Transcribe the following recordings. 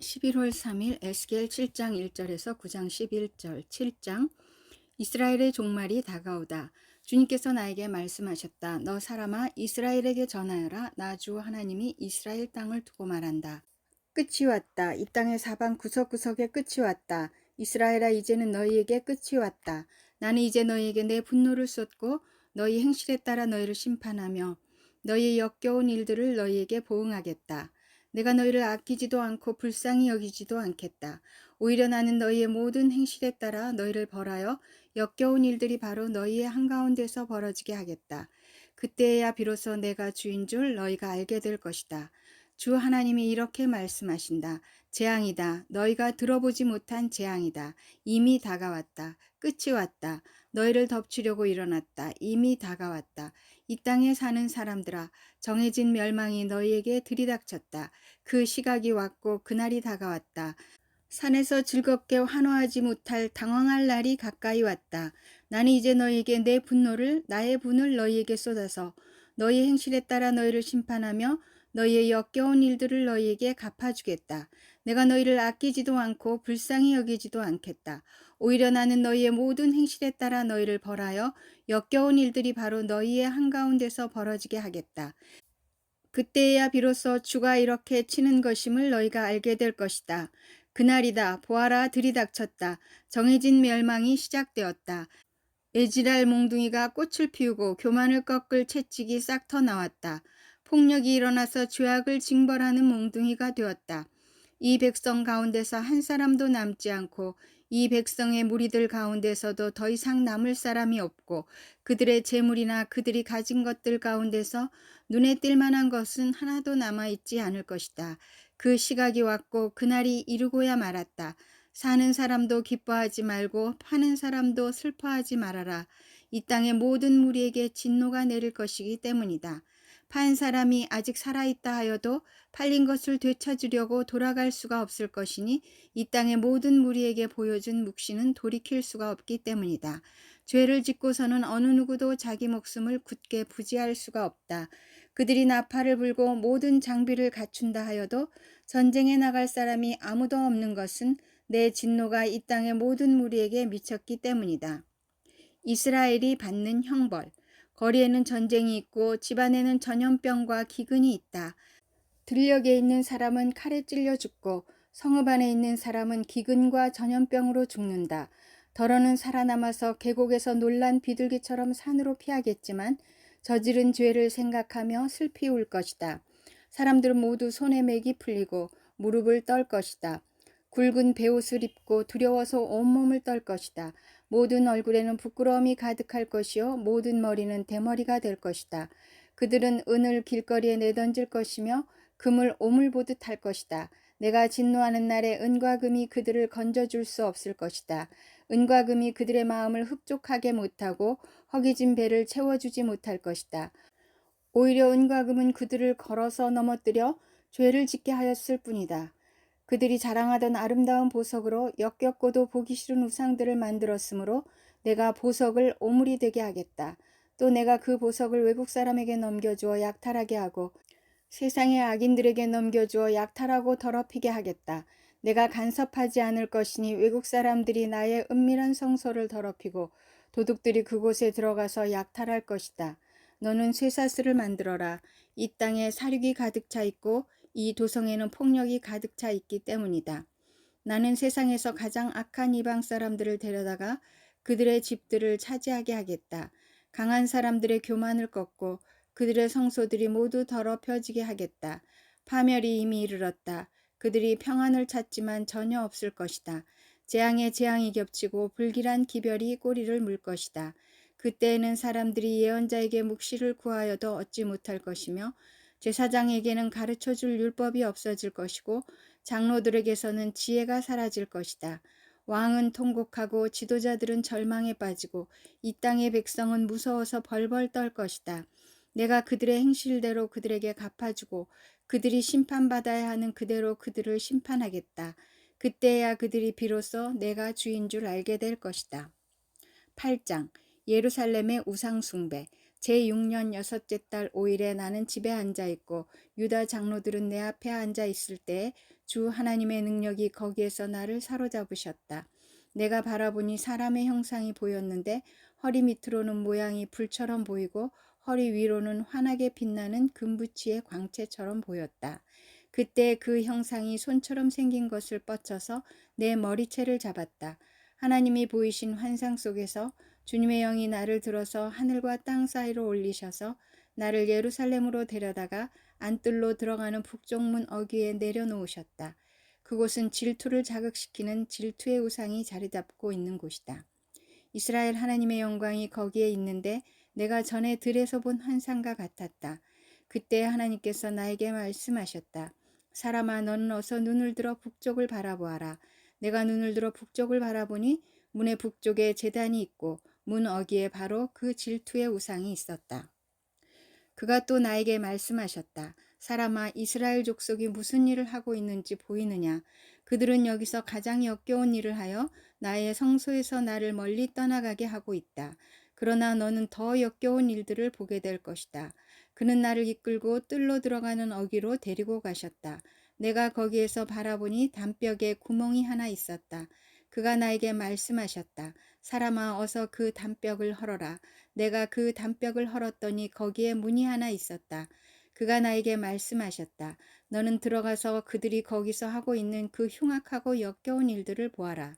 11월 3일 에스겔 7장 1절에서 9장 11절. 7장. 이스라엘의 종말이 다가오다. 주님께서 나에게 말씀하셨다. 너 사람아, 이스라엘에게 전하여라. 나 주 하나님이 이스라엘 땅을 두고 말한다. 끝이 왔다. 이 땅의 사방 구석구석에 끝이 왔다. 이스라엘아, 이제는 너희에게 끝이 왔다. 나는 이제 너희에게 내 분노를 쏟고 너희 행실에 따라 너희를 심판하며 너희의 역겨운 일들을 너희에게 보응하겠다. 내가 너희를 아끼지도 않고 불쌍히 여기지도 않겠다. 오히려 나는 너희의 모든 행실에 따라 너희를 벌하여 역겨운 일들이 바로 너희의 한가운데서 벌어지게 하겠다. 그때야 비로소 내가 주인 줄 너희가 알게 될 것이다. 주 하나님이 이렇게 말씀하신다. 재앙이다. 너희가 들어보지 못한 재앙이다. 이미 다가왔다. 끝이 왔다. 너희를 덮치려고 일어났다. 이미 다가왔다. 이 땅에 사는 사람들아, 정해진 멸망이 너희에게 들이닥쳤다. 그 시각이 왔고 그날이 다가왔다. 산에서 즐겁게 환호하지 못할 당황할 날이 가까이 왔다. 나는 이제 너희에게 내 분노를, 나의 분을 너희에게 쏟아서 너희 행실에 따라 너희를 심판하며 너희의 역겨운 일들을 너희에게 갚아주겠다. 내가 너희를 아끼지도 않고 불쌍히 여기지도 않겠다. 오히려 나는 너희의 모든 행실에 따라 너희를 벌하여 역겨운 일들이 바로 너희의 한가운데서 벌어지게 하겠다. 그때야 비로소 주가 이렇게 치는 것임을 너희가 알게 될 것이다. 그날이다. 보아라, 들이닥쳤다. 정해진 멸망이 시작되었다. 에지랄 몽둥이가 꽃을 피우고 교만을 꺾을 채찍이 싹 터 나왔다. 폭력이 일어나서 죄악을 징벌하는 몽둥이가 되었다. 이 백성 가운데서 한 사람도 남지 않고 이 백성의 무리들 가운데서도 더 이상 남을 사람이 없고 그들의 재물이나 그들이 가진 것들 가운데서 눈에 띌 만한 것은 하나도 남아있지 않을 것이다. 그 시각이 왔고 그날이 이르고야 말았다. 사는 사람도 기뻐하지 말고 파는 사람도 슬퍼하지 말아라. 이 땅의 모든 무리에게 진노가 내릴 것이기 때문이다. 판 사람이 아직 살아있다 하여도 팔린 것을 되찾으려고 돌아갈 수가 없을 것이니 이 땅의 모든 무리에게 보여준 묵시는 돌이킬 수가 없기 때문이다. 죄를 짓고서는 어느 누구도 자기 목숨을 굳게 부지할 수가 없다. 그들이 나팔을 불고 모든 장비를 갖춘다 하여도 전쟁에 나갈 사람이 아무도 없는 것은 내 진노가 이 땅의 모든 무리에게 미쳤기 때문이다. 이스라엘이 받는 형벌. 거리에는 전쟁이 있고 집안에는 전염병과 기근이 있다. 들녘에 있는 사람은 칼에 찔려 죽고 성읍 안에 있는 사람은 기근과 전염병으로 죽는다. 더러는 살아남아서 계곡에서 놀란 비둘기처럼 산으로 피하겠지만 저지른 죄를 생각하며 슬피 울 것이다. 사람들은 모두 손에 맥이 풀리고 무릎을 떨 것이다. 굵은 베옷을 입고 두려워서 온몸을 떨 것이다. 모든 얼굴에는 부끄러움이 가득할 것이요 모든 머리는 대머리가 될 것이다. 그들은 은을 길거리에 내던질 것이며 금을 오물 보듯 할 것이다. 내가 진노하는 날에 은과 금이 그들을 건져줄 수 없을 것이다. 은과 금이 그들의 마음을 흡족하게 못하고 허기진 배를 채워주지 못할 것이다. 오히려 은과 금은 그들을 걸어서 넘어뜨려 죄를 짓게 하였을 뿐이다. 그들이 자랑하던 아름다운 보석으로 역겹고도 보기 싫은 우상들을 만들었으므로 내가 보석을 오물이 되게 하겠다. 또 내가 그 보석을 외국 사람에게 넘겨주어 약탈하게 하고 세상의 악인들에게 넘겨주어 약탈하고 더럽히게 하겠다. 내가 간섭하지 않을 것이니 외국 사람들이 나의 은밀한 성소를 더럽히고 도둑들이 그곳에 들어가서 약탈할 것이다. 너는 쇠사슬을 만들어라. 이 땅에 사륙이 가득 차 있고 이 도성에는 폭력이 가득 차 있기 때문이다. 나는 세상에서 가장 악한 이방 사람들을 데려다가 그들의 집들을 차지하게 하겠다. 강한 사람들의 교만을 꺾고 그들의 성소들이 모두 더럽혀지게 하겠다. 파멸이 이미 이르렀다. 그들이 평안을 찾지만 전혀 없을 것이다. 재앙에 재앙이 겹치고 불길한 기별이 꼬리를 물 것이다. 그때에는 사람들이 예언자에게 묵시를 구하여도 얻지 못할 것이며 제사장에게는 가르쳐줄 율법이 없어질 것이고 장로들에게서는 지혜가 사라질 것이다. 왕은 통곡하고 지도자들은 절망에 빠지고 이 땅의 백성은 무서워서 벌벌 떨 것이다. 내가 그들의 행실대로 그들에게 갚아주고 그들이 심판받아야 하는 그대로 그들을 심판하겠다. 그때야 그들이 비로소 내가 주인 줄 알게 될 것이다. 8장. 예루살렘의 우상숭배. 제6년 여섯째 달 5일에 나는 집에 앉아있고 유다 장로들은 내 앞에 앉아있을 때에 주 하나님의 능력이 거기에서 나를 사로잡으셨다. 내가 바라보니 사람의 형상이 보였는데 허리 밑으로는 모양이 불처럼 보이고 허리 위로는 환하게 빛나는 금붙이의 광채처럼 보였다. 그때 그 형상이 손처럼 생긴 것을 뻗쳐서 내 머리채를 잡았다. 하나님이 보이신 환상 속에서 주님의 영이 나를 들어서 하늘과 땅 사이로 올리셔서 나를 예루살렘으로 데려다가 안뜰로 들어가는 북쪽문 어귀에 내려놓으셨다. 그곳은 질투를 자극시키는 질투의 우상이 자리 잡고 있는 곳이다. 이스라엘 하나님의 영광이 거기에 있는데 내가 전에 들에서 본 환상과 같았다. 그때 하나님께서 나에게 말씀하셨다. 사람아, 너는 어서 눈을 들어 북쪽을 바라보아라. 내가 눈을 들어 북쪽을 바라보니 문의 북쪽에 제단이 있고 문 어귀에 바로 그 질투의 우상이 있었다. 그가 또 나에게 말씀하셨다. 사람아, 이스라엘 족속이 무슨 일을 하고 있는지 보이느냐? 그들은 여기서 가장 역겨운 일을 하여 나의 성소에서 나를 멀리 떠나가게 하고 있다. 그러나 너는 더 역겨운 일들을 보게 될 것이다. 그는 나를 이끌고 뜰로 들어가는 어귀로 데리고 가셨다. 내가 거기에서 바라보니 담벽에 구멍이 하나 있었다. 그가 나에게 말씀하셨다. 사람아, 어서 그 담벽을 헐어라. 내가 그 담벽을 헐었더니 거기에 문이 하나 있었다. 그가 나에게 말씀하셨다. 너는 들어가서 그들이 거기서 하고 있는 그 흉악하고 역겨운 일들을 보아라.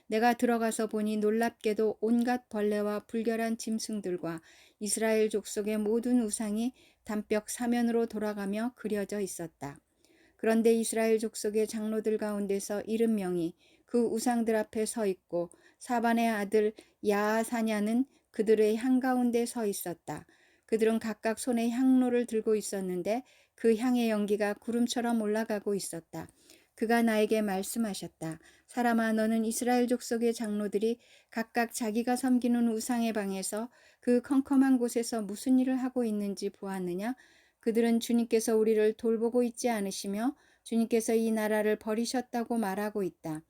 내가 들어가서 보니 놀랍게도 온갖 벌레와 불결한 짐승들과 이스라엘 족속의 모든 우상이 담벽 사면으로 돌아가며 그려져 있었다. 그런데 이스라엘 족속의 장로들 가운데서 70명이 그 우상들 앞에 서 있고 사반의 아들 야하사냐는 그들의 한가운데 서 있었다. 그들은 각각 손에 향로를 들고 있었는데 그 향의 연기가 구름처럼 올라가고 있었다. 그가 나에게 말씀하셨다. 사람아, 너는 이스라엘 족속의 장로들이 각각 자기가 섬기는 우상의 방에서 그 컴컴한 곳에서 무슨 일을 하고 있는지 보았느냐? 그들은 주님께서 우리를 돌보고 있지 않으시며 주님께서 이 나라를 버리셨다고 말하고 있다.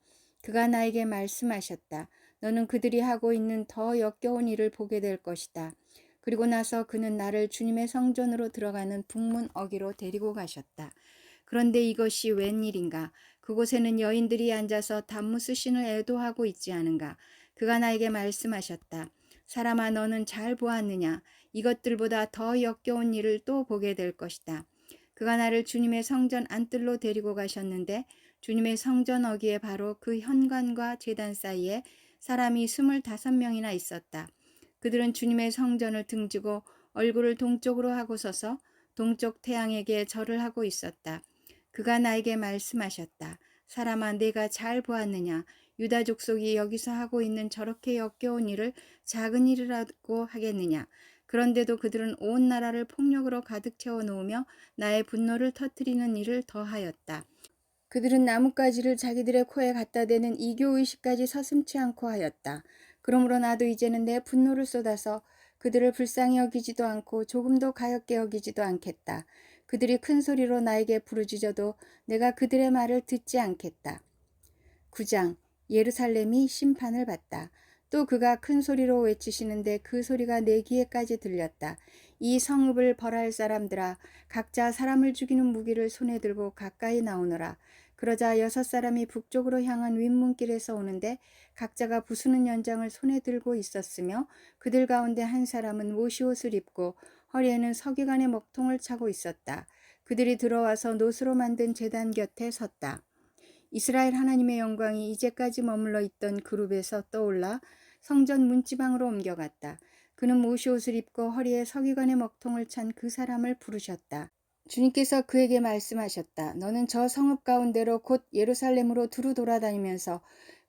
그가 나에게 말씀하셨다. 너는 그들이 하고 있는 더 역겨운 일을 보게 될 것이다. 그리고 나서 그는 나를 주님의 성전으로 들어가는 북문 어귀로 데리고 가셨다. 그런데 이것이 웬일인가? 그곳에는 여인들이 앉아서 담무스신을 애도하고 있지 않은가? 그가 나에게 말씀하셨다. 사람아, 너는 잘 보았느냐? 이것들보다 더 역겨운 일을 또 보게 될 것이다. 그가 나를 주님의 성전 안뜰로 데리고 가셨는데 주님의 성전 어귀에 바로 그 현관과 제단 사이에 사람이 25명이나 있었다. 그들은 주님의 성전을 등지고 얼굴을 동쪽으로 하고 서서 동쪽 태양에게 절을 하고 있었다. 그가 나에게 말씀하셨다. 사람아, 내가 잘 보았느냐? 유다 족속이 여기서 하고 있는 저렇게 역겨운 일을 작은 일이라고 하겠느냐? 그런데도 그들은 온 나라를 폭력으로 가득 채워 놓으며 나의 분노를 터뜨리는 일을 더하였다. 그들은 나뭇가지를 자기들의 코에 갖다 대는 이교의식까지 서슴지 않고 하였다. 그러므로 나도 이제는 내 분노를 쏟아서 그들을 불쌍히 여기지도 않고 조금도 가엾게 여기지도 않겠다. 그들이 큰 소리로 나에게 부르짖어도 내가 그들의 말을 듣지 않겠다. 9장. 예루살렘이 심판을 받다. 또 그가 큰 소리로 외치시는데 그 소리가 내 귀에까지 들렸다. 이 성읍을 벌할 사람들아, 각자 사람을 죽이는 무기를 손에 들고 가까이 나오너라. 그러자 6사람이 북쪽으로 향한 윗문길에서 오는데 각자가 부수는 연장을 손에 들고 있었으며 그들 가운데 한 사람은 모시옷을 입고 허리에는 서기관의 먹통을 차고 있었다. 그들이 들어와서 노수로 만든 제단 곁에 섰다. 이스라엘 하나님의 영광이 이제까지 머물러 있던 그룹에서 떠올라 성전 문지방으로 옮겨갔다. 그는 모시옷을 입고 허리에 서기관의 먹통을 찬 그 사람을 부르셨다. 주님께서 그에게 말씀하셨다. 너는 저 성읍 가운데로 곧 예루살렘으로 두루 돌아다니면서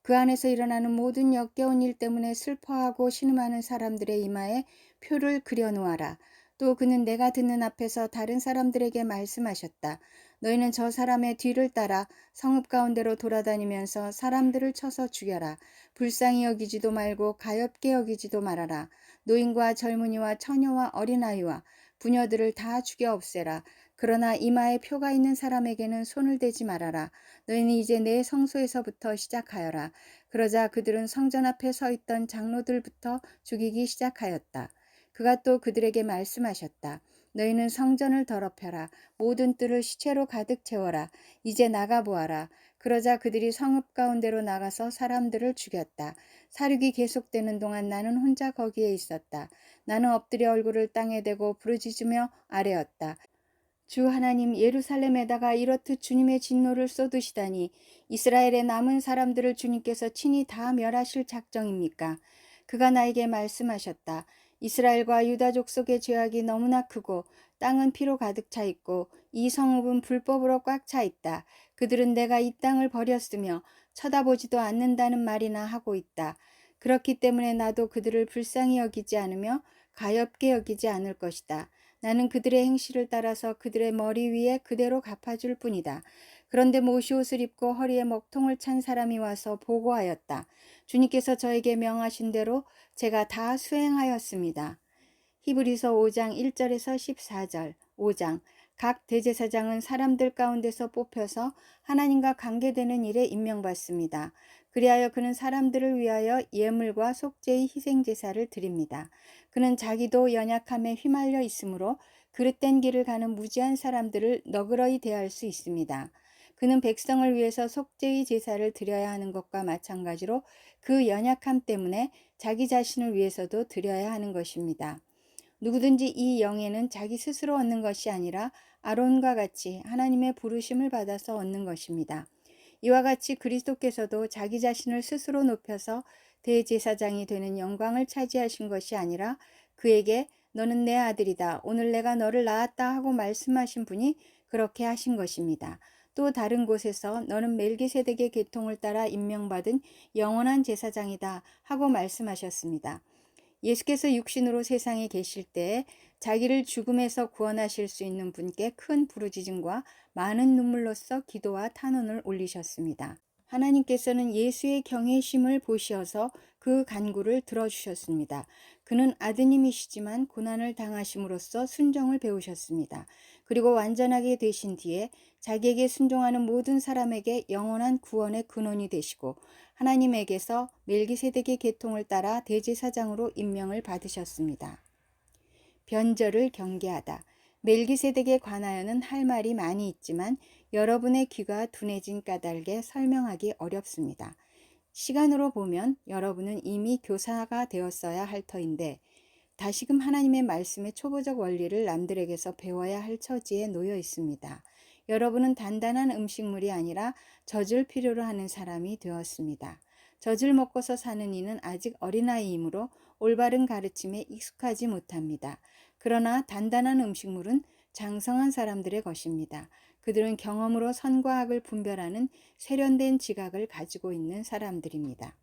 그 안에서 일어나는 모든 역겨운 일 때문에 슬퍼하고 신음하는 사람들의 이마에 표를 그려놓아라. 또 그는 내가 듣는 앞에서 다른 사람들에게 말씀하셨다. 너희는 저 사람의 뒤를 따라 성읍 가운데로 돌아다니면서 사람들을 쳐서 죽여라. 불쌍히 여기지도 말고 가엾게 여기지도 말아라. 노인과 젊은이와 처녀와 어린아이와 부녀들을 다 죽여 없애라. 그러나 이마에 표가 있는 사람에게는 손을 대지 말아라. 너희는 이제 내 성소에서부터 시작하여라. 그러자 그들은 성전 앞에 서 있던 장로들부터 죽이기 시작하였다. 그가 또 그들에게 말씀하셨다. 너희는 성전을 더럽혀라. 모든 뜰을 시체로 가득 채워라. 이제 나가보아라. 그러자 그들이 성읍 가운데로 나가서 사람들을 죽였다. 사륙이 계속되는 동안 나는 혼자 거기에 있었다. 나는 엎드려 얼굴을 땅에 대고 부르짖으며 아뢰었다. 주 하나님, 예루살렘에다가 이렇듯 주님의 진노를 쏟으시다니 이스라엘의 남은 사람들을 주님께서 친히 다 멸하실 작정입니까? 그가 나에게 말씀하셨다. 이스라엘과 유다 족속의 죄악이 너무나 크고 땅은 피로 가득 차 있고 이 성읍은 불법으로 꽉 차 있다. 그들은 내가 이 땅을 버렸으며 쳐다보지도 않는다는 말이나 하고 있다. 그렇기 때문에 나도 그들을 불쌍히 여기지 않으며 가엾게 여기지 않을 것이다. 나는 그들의 행실을 따라서 그들의 머리 위에 그대로 갚아줄 뿐이다. 그런데 모시옷을 입고 허리에 먹통을 찬 사람이 와서 보고하였다. 주님께서 저에게 명하신 대로 제가 다 수행하였습니다. 히브리서 5장 1절에서 14절. 5장. 각 대제사장은 사람들 가운데서 뽑혀서 하나님과 관계되는 일에 임명받습니다. 그리하여 그는 사람들을 위하여 예물과 속죄의 희생제사를 드립니다. 그는 자기도 연약함에 휘말려 있으므로 그릇된 길을 가는 무지한 사람들을 너그러이 대할 수 있습니다. 그는 백성을 위해서 속죄의 제사를 드려야 하는 것과 마찬가지로 그 연약함 때문에 자기 자신을 위해서도 드려야 하는 것입니다. 누구든지 이 영예는 자기 스스로 얻는 것이 아니라 아론과 같이 하나님의 부르심을 받아서 얻는 것입니다. 이와 같이 그리스도께서도 자기 자신을 스스로 높여서 대제사장이 되는 영광을 차지하신 것이 아니라 그에게 너는 내 아들이다. 오늘 내가 너를 낳았다 하고 말씀하신 분이 그렇게 하신 것입니다. 또 다른 곳에서 너는 멜기세덱의 계통을 따라 임명받은 영원한 제사장이다 하고 말씀하셨습니다. 예수께서 육신으로 세상에 계실 때에 자기를 죽음에서 구원하실 수 있는 분께 큰 부르짖음과 많은 눈물로써 기도와 탄원을 올리셨습니다. 하나님께서는 예수의 경외심을 보시어서 그 간구를 들어주셨습니다. 그는 아드님이시지만 고난을 당하심으로써 순종을 배우셨습니다. 그리고 완전하게 되신 뒤에 자기에게 순종하는 모든 사람에게 영원한 구원의 근원이 되시고 하나님에게서 멜기세덱의 계통을 따라 대제사장으로 임명을 받으셨습니다. 변절을 경계하다. 멜기세덱에 관하여는 할 말이 많이 있지만 여러분의 귀가 둔해진 까닭에 설명하기 어렵습니다. 시간으로 보면 여러분은 이미 교사가 되었어야 할 터인데 다시금 하나님의 말씀의 초보적 원리를 남들에게서 배워야 할 처지에 놓여 있습니다. 여러분은 단단한 음식물이 아니라 젖을 필요로 하는 사람이 되었습니다. 젖을 먹고서 사는 이는 아직 어린아이이므로 올바른 가르침에 익숙하지 못합니다. 그러나 단단한 음식물은 장성한 사람들의 것입니다. 그들은 경험으로 선과 악을 분별하는 세련된 지각을 가지고 있는 사람들입니다.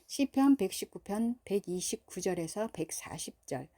시편 119편 129절에서 140절.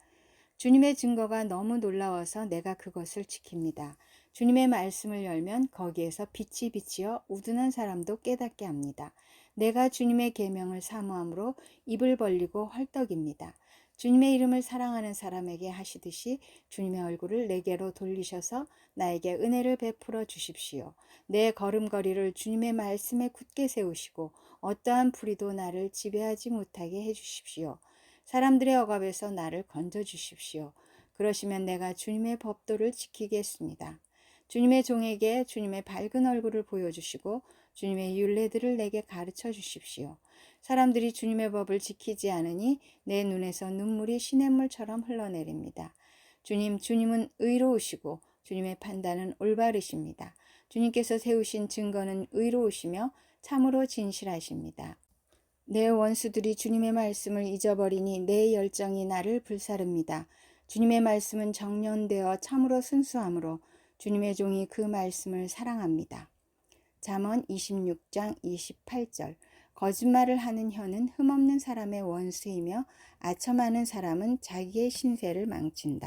주님의 증거가 너무 놀라워서 내가 그것을 지킵니다. 주님의 말씀을 열면 거기에서 빛이 비치어 우둔한 사람도 깨닫게 합니다. 내가 주님의 계명을 사모함으로 입을 벌리고 헐떡입니다. 주님의 이름을 사랑하는 사람에게 하시듯이 주님의 얼굴을 내게로 돌리셔서 나에게 은혜를 베풀어 주십시오. 내 걸음걸이를 주님의 말씀에 굳게 세우시고 어떠한 불의도 나를 지배하지 못하게 해주십시오. 사람들의 억압에서 나를 건져주십시오. 그러시면 내가 주님의 법도를 지키겠습니다. 주님의 종에게 주님의 밝은 얼굴을 보여주시고 주님의 율례들을 내게 가르쳐 주십시오. 사람들이 주님의 법을 지키지 않으니 내 눈에서 눈물이 시냇물처럼 흘러내립니다. 주님은 의로우시고 주님의 판단은 올바르십니다. 주님께서 세우신 증거는 의로우시며 참으로 진실하십니다. 내 원수들이 주님의 말씀을 잊어버리니 내 열정이 나를 불사릅니다. 주님의 말씀은 정련되어 참으로 순수하므로 주님의 종이 그 말씀을 사랑합니다. 잠언 26장 28절. 거짓말을 하는 혀는 흠없는 사람의 원수이며 아첨하는 사람은 자기의 신세를 망친다.